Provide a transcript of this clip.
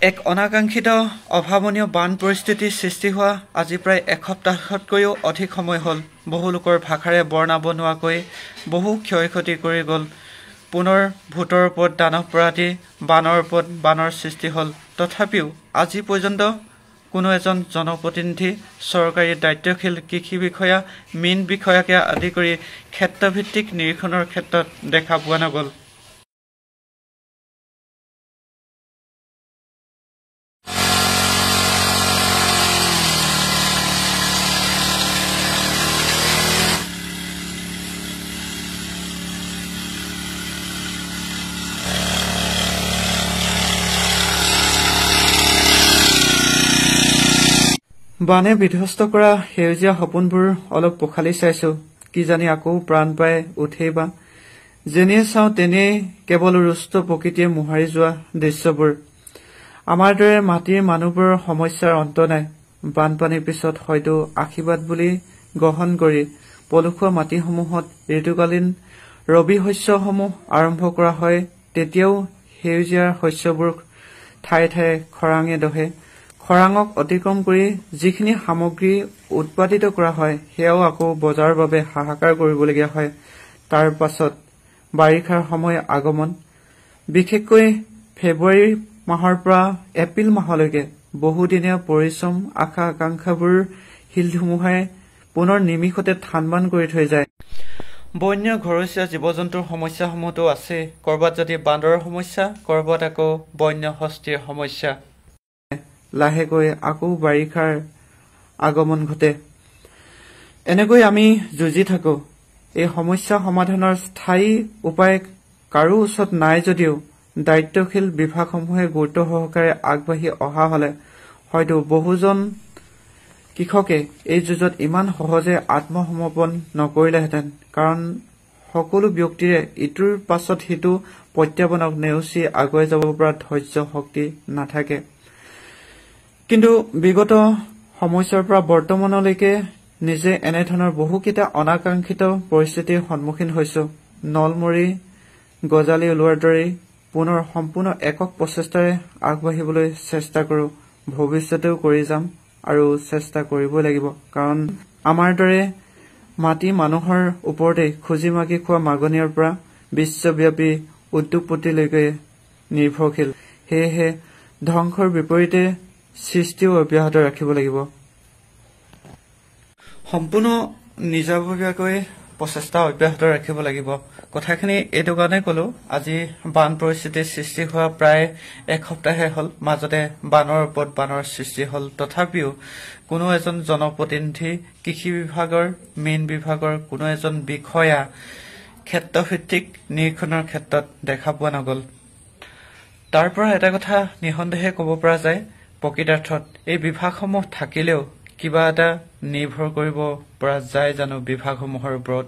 এক অনাকাংক্ষিত অভাৱনীয় বান পৰিস্থিতিৰ সৃষ্টি হোৱা আজি প্ৰায় এসপ্তাহতকৈও অধিক সময় হ'ল। বহু লোকৰ ভাষাৰে বৰ্ণাব নোৱাকৈ বহু ক্ষয় ক্ষতি কৰি গ'ল। পুনৰ ভূতৰ ওপৰত দানৱ প্ৰজাতি, বানৰ ওপৰত বানৰ সৃষ্টি হ'ল। তথাপিও আজি পৰ্যন্ত কোনো এজন জনপ্ৰতিনিধি, চৰকাৰী দায়িত্বশীল কৃষি বিষয়া, মীন বিষয়াকে আদি কৰি ক্ষেত্ৰভিত্তিক নিৰীক্ষণৰ ক্ষেত্ৰত দেখা পোৱা নগ'ল। বানে বিধ্বস্ত কৰা সেউজীয়া সপোনবোৰ অলপ পখালি চাইছো, কিজানি আকৌ প্ৰাণ পাই উঠেই বা। যেনিয়ে চাওঁ তেনেই কেৱল ৰুষ্ট প্ৰকৃতিয়ে মোহাৰি যোৱা দৃশ্যবোৰ। আমাৰ দৰে মাটিৰ মানুহবোৰৰ সমস্যাৰ অন্ত নাই। বানপানীৰ পিছত হয়তো আশীৰ্বাদ বুলি গ্ৰহণ কৰি পলসুৱা মাটিসমূহত ঋতুকালীন ৰবি শস্যসমূহ আৰম্ভ কৰা হয়। তেতিয়াও সেউজীয়াৰ শস্যবোৰ ঠায়ে ঠায়ে খৰাঙে দহে। খৰাঙক অতিক্ৰম কৰি যিখিনি সামগ্ৰী উৎপাদিত কৰা হয় সেয়াও আকৌ বজাৰৰ বাবে হাহাকাৰ কৰিবলগীয়া হয়। তাৰ পাছত বাৰিষাৰ সময় আগমন। বিশেষকৈ ফেব্ৰুৱাৰী মাহৰ পৰা এপ্ৰিল মাহলৈকে বহুদিনীয়া পৰিশ্ৰম, আশা আকাংক্ষাবোৰ শিল ধুমুহাই পুনৰ নিমিষতে থানবান কৰি থৈ যায়। বন্য ঘৰচীয়া জীৱ জন্তুৰ সমস্যাসমূহতো আছে। কৰবাত যদি বান্দৰৰ সমস্যা, কৰবাত আকৌ বন্য হস্তীৰ সমস্যা। লাহেকৈ আকৌ বাৰিষাৰ আগমন ঘটে। এনেকৈ আমি যুঁজি থাকো। এই সমস্যা সমাধানৰ স্থায়ী উপায় কাৰো ওচৰত নাই যদিও দায়িত্বশীল বিভাগসমূহে গুৰুত্ব সহকাৰে আগবাঢ়ি অহা হলে হয়তো বহুজন কৃষকে এই যুঁজত ইমান সহজে আত্মসমৰ্পণ নকৰিলেহেঁতেন। কাৰণ সকলো ব্যক্তিৰে ইটোৰ পাছত সিটো প্ৰত্যাহ্বানক নেওচি আগুৱাই যাব পৰা ধৈৰ্য শক্তি নাথাকে। কিন্তু বিগত সময়ছোৱাৰ পৰা বৰ্তমানলৈকে নিজে এনেধৰণৰ বহুকেইটা অনাকাংক্ষিত পৰিস্থিতিৰ সন্মুখীন হৈছো। নলমৰি গজালি ওলোৱাৰ দৰেই পুনৰ সম্পূৰ্ণ একক প্ৰচেষ্টাৰে আগবাঢ়িবলৈ চেষ্টা কৰো। ভৱিষ্যতেও কৰি যাম আৰু চেষ্টা কৰিবই লাগিব। কাৰণ আমাৰ দৰে মাটি মানুহৰ ওপৰতে খুজি মাগি খোৱা মাগনিয়াৰ পৰা বিশ্বব্যাপী উদ্যোগপতিলৈকে নিৰ্ভৰশীল। সেয়েহে ধ্বংসৰ বিপৰীতে সৃষ্টিও অব্যাহত ৰাখিব লাগিব। সম্পূৰ্ণ নিজাববীয়াকৈ প্ৰচেষ্টা অব্যাহত ৰাখিব লাগিব। কথাখিনি এইটো কাৰণে কলো, আজি বান পৰিস্থিতিৰ সৃষ্টি হোৱা প্ৰায় এসপ্তাহে হ'ল। মাজতে বানৰ ওপৰত বানৰ সৃষ্টি হ'ল। তথাপিও কোনো এজন জনপ্ৰতিনিধি, কৃষি বিভাগৰ, মীন বিভাগৰ কোনো এজন বিষয়া ক্ষেত্ৰভিত্তিক নিৰীক্ষণৰ ক্ষেত্ৰত দেখা পোৱা নগ'ল। তাৰ পৰা এটা কথা নিঃসন্দেহে ক'ব পৰা যায়, প্ৰকৃতাৰ্থত এই বিভাগসমূহ থাকিলেও কিবা এটা নিৰ্ভৰ কৰিব পৰা যায় জানো বিভাগসমূহৰ ওপৰত?